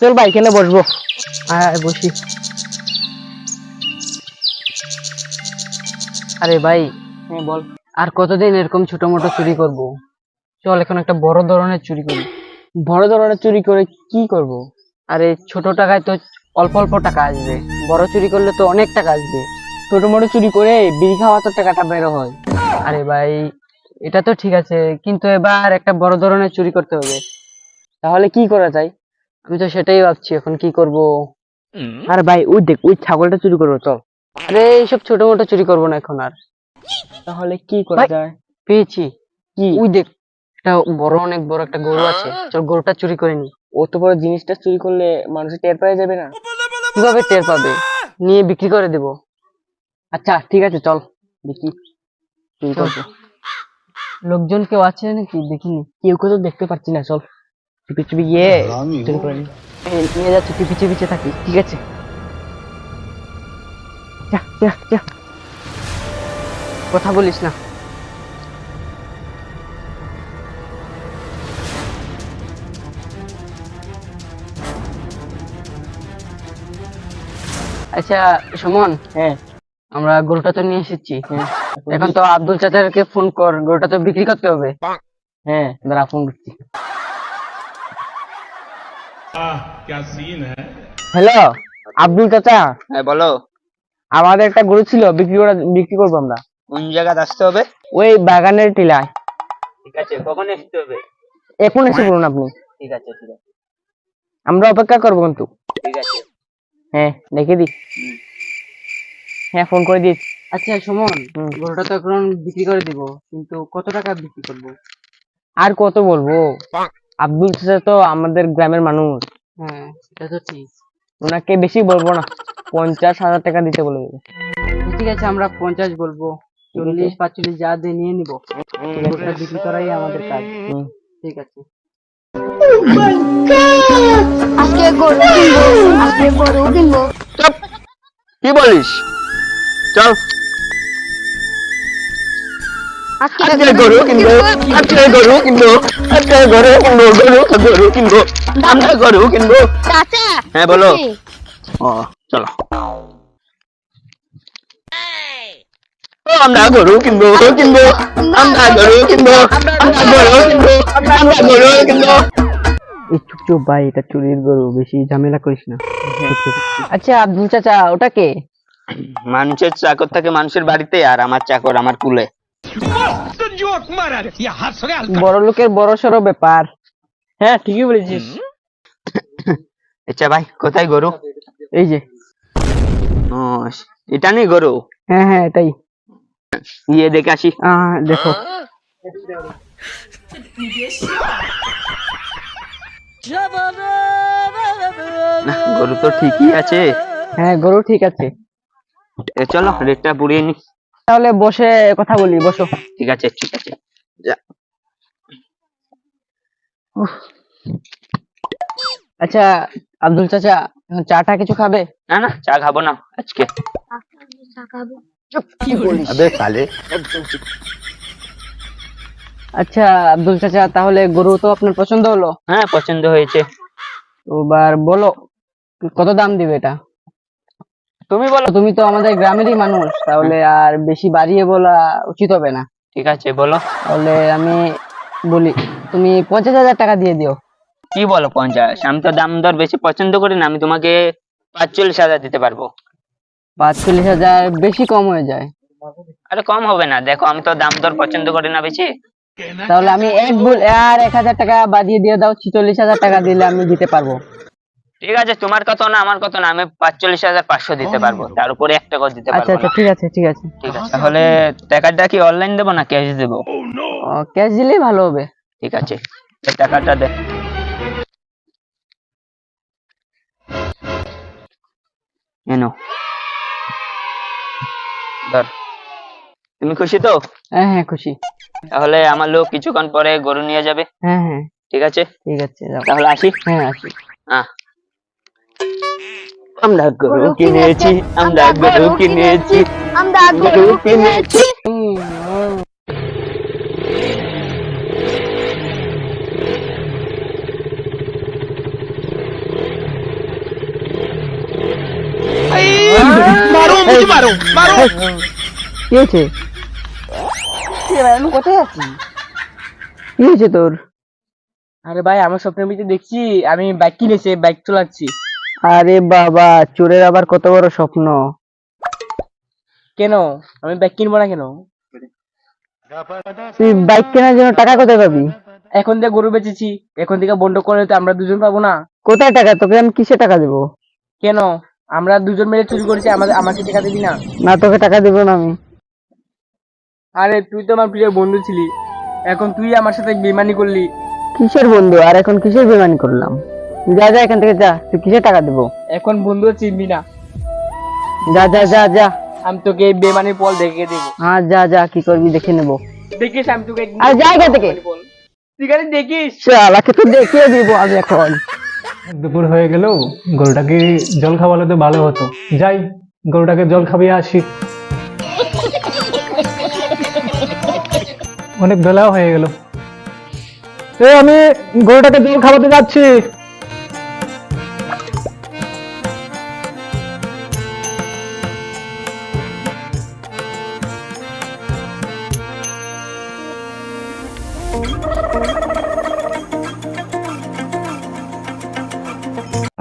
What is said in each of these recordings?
চল ভাই এখানে বসবো। বসি। আরে ভাই, হ্যাঁ বল। আর কতদিন এরকম ছোট মোটো চুরি করব? চল এখন একটা বড় ধরনের চুরি করি। বড় ধরনের চুরি করে কি করব? আরে ছোট টাকায় তো অল্প অল্প টাকা আসবে, বড় চুরি করলে তো অনেক টাকা আসবে। ছোট মোটো চুরি করে বিড়ি খাওয়া তো টাকাটা বের হয়। আরে ভাই, এটা তো ঠিক আছে, কিন্তু এবার একটা বড় ধরনের চুরি করতে হবে। তাহলে কি করা যায়? আমি তো সেটাই ভাবছি এখন কি করব। আরে ভাই ওই দেখ, ওই ছাগলটা চুরি করবো তো। আরে এইসব ছোট মোটো চুরি করবো না এখন আর। তাহলে কি করা ভাই, যায়? পেয়েছি। কি? ওই দেখ, একটা অনেক বড় একটা গরু আছে, চল গরুটা চুরি করে নি। অত বড় জিনিসটা চুরি করলে মানুষ টের পেয়ে যাবে না? কিভাবে টের পাবে? নিয়ে বিক্রি করে দেব। আচ্ছা ঠিক আছে, চল দেখি চুরি চল। করবো। লোকজন কেউ আছে নাকি দেখিনি। কেউ তো দেখতে পাচ্ছি না, চল চুপি চুপি গিয়ে চুরি করে নি। নিয়ে যাচ্ছি, তুই পিছিয়ে পিছিয়ে থাকি। ঠিক আছে, যা যা যা। কথা বলিস না। আচ্ছা সুমন, হ্যাঁ আমরা গরুটা তো নিয়ে এসেছি। হ্যাঁ এখন তো আব্দুল চাচাকে ফোন কর, গরুটা তো বিক্রি করতে হবে। হ্যাঁ দাঁড়া, ফোন করছি। क्या सीन है। হ্যালো আব্দুল চাচা, হ্যাঁ বলো। আমাদের একটা গরু ছিল, বিক্রি করবো আমরা। কোন জায়গায় আসতে হবে? ওই বাগানের টিলায়। ঠিক আছে, কখন আসতে হবে? এখন এসে বলুন আপনি, ঠিক আছে ঠিক আছে আমরা অপেক্ষা করবো কিন্তু। ঠিক আছে। হ্যাঁ দেখে দি। হ্যাঁ ফোন করে দিস। আচ্ছা সুমন, গরুটা তো এখন বিক্রি করে দিব, কিন্তু কত টাকা বিক্রি করব? আর কত বলবো, আব্দুল চাচা তো আমাদের গ্রামের মানুষ, হ্যাঁ এটা তো ঠিক। ওনাকে বেশি বলবো না, 50,000 টাকা দিতে বলে দেবো। ঠিক আছে, আমরা 50 বলবো। 40-45 যা দিয়ে নিয়ে নিবো। গরুটা বিক্রি করাই আমাদের কাজ। হুম। ঠিক আছে। আজকে গরু কিনবো, আজকে গরু কিনবো। চুপ, কি বলিস? চল। আজকে গরু কিনবো, আজকে গরু কিনবো, আজকে গরু কিনবো, গরু কিনবো, আমরা গরু কিনবো। চাচা। হ্যাঁ বলো। ও চলো। ও, আমরা গরু কিনবো কিনবো, আমরা গরু কিনবো, আমরা গরু কিনবো, আমরা গরু কিনবো। এই চুপ চুপ ভাই, এটা চুরির গরু, বেশি ঝামেলা করিস না। চুপ চুপ। আচ্ছা আব্দুল চাচা, ওটা কে? মানুষের চাকর থাকে মানুষের বাড়িতে, আর আমার চাকর আমার কুলে। বড় লোকের বড় সড়ো ব্যাপার। হ্যাঁ ঠিকই বলেছিস। আচ্ছা ভাই, কোথায় গরু? এই যে। ও, এটা নেই গরু? হ্যাঁ হ্যাঁ এটাই। গিয়ে দেখে আসি। দেখো। না, গরু তো ঠিকই আছে। হ্যাঁ গরু ঠিক আছে। চলো রেটটা পুড়িয়ে নি। তাহলে বসে কথা বলি, বসো। ঠিক আছে ঠিক আছে, যা। আচ্ছা আব্দুল চাচা, এখন চাটা কিছু খাবে? না না, চা খাবো না আজকে। কি বলিস? আবে সালে। আচ্ছা আব্দুল চাচা, তাহলে গরু তো আপনার পছন্দ হলো। হ্যাঁ পছন্দ হয়েছে। তো এবার বলো, কত দাম দিবে এটা? তুমি বলো। তুমি তো আমাদের গ্রামেরই মানুষ, তাহলে আর বেশি বাড়িয়ে বলা উচিত হবে না। ঠিক আছে বলো। তাহলে আমি বলি, তুমি 50,000 টাকা দিয়ে দিও। কি বলো 50? আমি তো দাম দর বেশি পছন্দ করি না, আমি তোমাকে 45,000 দিতে পারবো। 45,000 বেশি কম হয়ে যায়। আরে কম হবে না, দেখো আমি তো দাম দর পছন্দ করি না বেশি। তাহলে আমি আর 1,000 টাকা বাদিয়ে দিয়ে দাও, 46,000 টাকা দিলে আমি দিতে পারবো। ঠিক আছে, তোমার কথা না আমার কথা না, আমি 45,500 দিতে পারবো, তার উপরে 1 টাকাও দিতে আচ্ছা পারবো আচ্ছা না। ঠিক আছে ঠিক আছে। ঠিক আছে, তাহলে টাকাটা কি অনলাইন দেবো না ক্যাশ দেবো? ক্যাশ দিলেই ভালো হবে। ঠিক আছে, এই টাকাটা দে। এনো ধর। তুমি খুশি তো? হ্যাঁ হ্যাঁ খুশি। তাহলে আমার লোক কিছুক্ষণ পরে গরু নিয়ে যাবে। হ্যাঁ হ্যাঁ ঠিক আছে, ঠিক আছে, যাও। তাহলে আসি। হ্যাঁ আসি। আমরা গরু কিনেছি, আমরা গরু কিনেছি, আমরা গরু গরু কিনেছি। কিনেছি। मुझे मारो मारो কি হয়েছে? আমি কোথায় আছি? কি হয়েছে তোর? আরে ভাই, আমার স্বপ্নের ভিতরে দেখছি আমি বাইক কিনেছি, বাইক চালাচ্ছি। আরে বাবা, চোরের আবার কত বড় স্বপ্ন। কেন আমি বাইক কিনবো না কেন? তুই বাইক কেনার জন্য টাকা কোথায় পাবি? এখন থেকে গরু বেচেছি, এখন থেকে বন্ড করে তো আমরা দুজন পাবো না? কোথায় টাকা? তোকে আমি কিসে টাকা দেবো? কেন? আমরা দুজন মিলে চুরি করেছি, আমাকে টাকা দিবি না? না, তোকে টাকা দিব না আমি। আরে তুই তো আমার প্রিয় বন্ধু ছিলি, এখন তুই আমার সাথে বেইমানি করলি। কিসের বন্ধু আর এখন কিসের বেমানি করলাম? যা যা এখান থেকে যা, তুই কিসের টাকা দেবো? এখন বন্ধু চিনবি না। যা যা যা যা। আমি তোকে এই বেইমানির ফল দেখে দেবো। হ্যাঁ যা যা, কি করবি দেখে নেবো। দেখিস আমি তোকে আর যা এখান থেকে। তুই খালি দেখিস। শালাকে তো দেখিয়ে দিব আমি এখন। দুপুর হয়ে গেল, গরুটাকে জল খাওয়ালে তো ভালো হতো। যাই, গরুটাকে জল খাবিয়ে আসি। অনেক বেলাও হয়ে গেল। আমি গরুটাকে জল খাওয়াতে যাচ্ছি।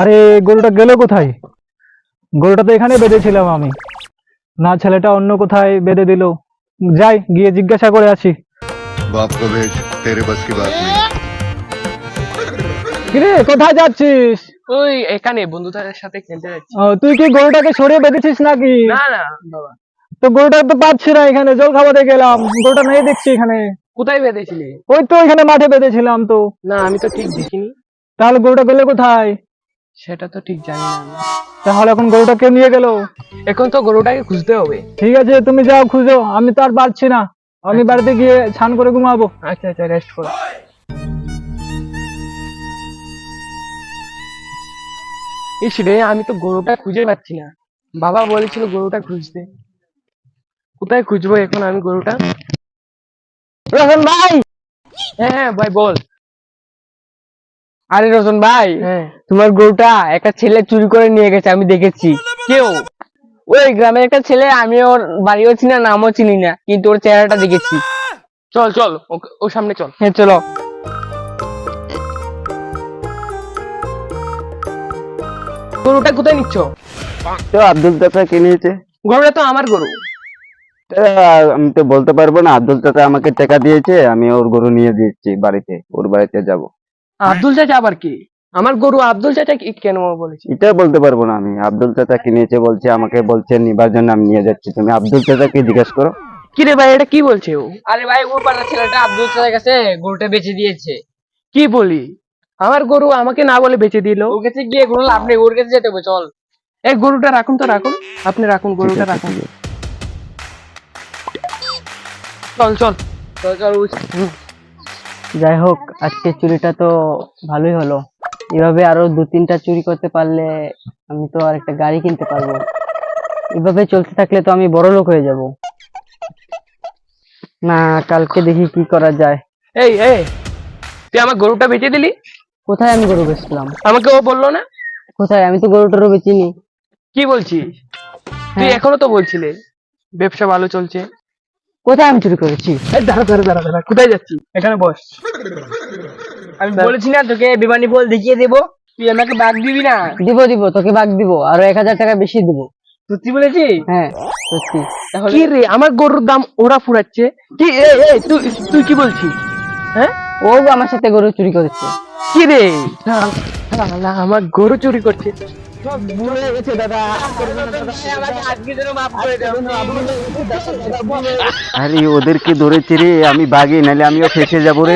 আরে গরুটা গেল কোথায়? গরুটা তো এখানে বেঁধেছিলাম আমি। না, ছেলেটা অন্য কোথায় বেঁধে দিল। যাই, গিয়ে জিজ্ঞাসা করে আসি। बाप को भेज, तेरे बस की बात नहीं। কিরে, কোথায় যাচ্ছিস? ওই এখানে বন্ধুদের সাথে খেলতে যাচ্ছি। তুই কি গরুটাকে সরিয়ে বেঁধেছিস নাকি? না না বাবা। তো গরুটা তো পাচ্ছি না, এখানে জল খাওয়াতে গেলাম, গরুটা নেই দেখছি এখানে। কোথায় বেঁধেছিলি? ওই তো এখানে মাঠে বেঁধেছিলাম তো। না, আমি তো ঠিক দেখিনি। তাহলে গরুটা গেলে কোথায়? সেটা তো ঠিক জানি না আমি। তাহলে এখন গরুটা কে নিয়ে গেল? এখন তো গরুটাকে খুঁজতে হবে। ঠিক আছে, তুমি যাও খুঁজো, আমি তো আর পারছি না। আমি বাড়িতে গিয়ে স্নান করে ঘুমাবো। আচ্ছা আচ্ছা, রেস্ট করো। ইস রে, আমি তো গরুটা খুঁজে পাচ্ছি না। বাবা বলেছিল গরুটা খুঁজতে। কোথায় খুঁজবো এখন আমি গরুটা? রতন ভাই, হ্যাঁ হ্যাঁ ভাই বল। আরে রতন ভাই, হ্যাঁ। তোমার গরুটা একটা ছেলে চুরি করে নিয়ে গেছে, আমি দেখেছি। কেউ? ওই গ্রামের একটা ছেলে, আমি ওর বাড়িও চিনি না, নামও চিনি না, কিন্তু ওর চেহারাটা দেখেছি। চল চল, ও সামনে চল। হ্যাঁ চলো। গরুটা কোথায় নিচ্ছ? তো আব্দুল চাচা কিনেছে। গরুটা তো আমার গরু। আমি তো বলতে পারবো না, আব্দুল চাচা আমাকে টাকা দিয়েছে, আমি ওর গরু নিয়ে দিচ্ছি বাড়িতে, ওর বাড়িতে যাব। আব্দুল চাচা আবার কি? আমার গরু আব্দুল চাচা কেন বলেছি? এটা বলতে পারবো না আমি। আব্দুল চাচা কিনেছে বলছে, আমাকে বলছে নিবার জন্য, আমি নিয়ে যাচ্ছি। তুমি আব্দুল চাচাকে জিজ্ঞেস করো। কি রে ভাই, এটা কি বলছে ও? আরে ভাই, ওর পাড়ার ছেলেটা আব্দুল চাচার কাছে গরুটা বেচে দিয়েছে। কি বলি? আমার গরু আমাকে না বলে বেঁচে দিল। ওর কাছে গিয়ে কোনো লাভ নেই, ওর কাছে যেতে হবে, চল। এই গরুটা রাখুন তো, রাখুন, আপনি রাখুন, গরুটা রাখুন। চল চল চল চল। যাই হোক, আজকে চুরিটা তো ভালোই হলো। এভাবে আরো 2-3টা চুরি করতে পারলে আমি তো আর একটা গাড়ি কিনতে পারবো। এভাবে চলতে থাকলে তো আমি বড় লোক হয়ে যাব। না, কালকে দেখি কি করা যায়। এই তুই আমার গরুটা বেচে দিলি? কোথায় আমি গরু বেচলাম? আমাকে ও বললো না। কোথায়? আমি তো গরুটারও বেচিনি। কি বলছিস তুই? হ্যাঁ। এখনো তো বলছিলে ব্যবসা ভালো চলছে। কোথায় আমি চুরি করেছি? এই দাঁড়া দাঁড়া দাঁড়া দাঁড়া, কোথায় যাচ্ছি? এখানে বস। আমি বলেছি না তোকে বিমানি বল দেখিয়ে দেবো, তুই আমাকে বাগ দিবি না? দিব দিব, তোকে বাগ দিব, আরো 1000 টাকা বেশি দিব। সত্যি বলেছি? হ্যাঁ সত্যি। তাহলে কি রে, আমার গরুর দাম ওরা ফুরাচ্ছে কি? তুই তুই কি বলছিস? হ্যাঁ, ও আমার সাথে গরু চুরি করেছে। কি রে, শালা আমার গরু চুরি করছে। ভুলে গেছে দাদা, আরে ওদেরকে ধরেছে রে, আমি বাগে, নাহলে আমিও ফেসে যাবো রে।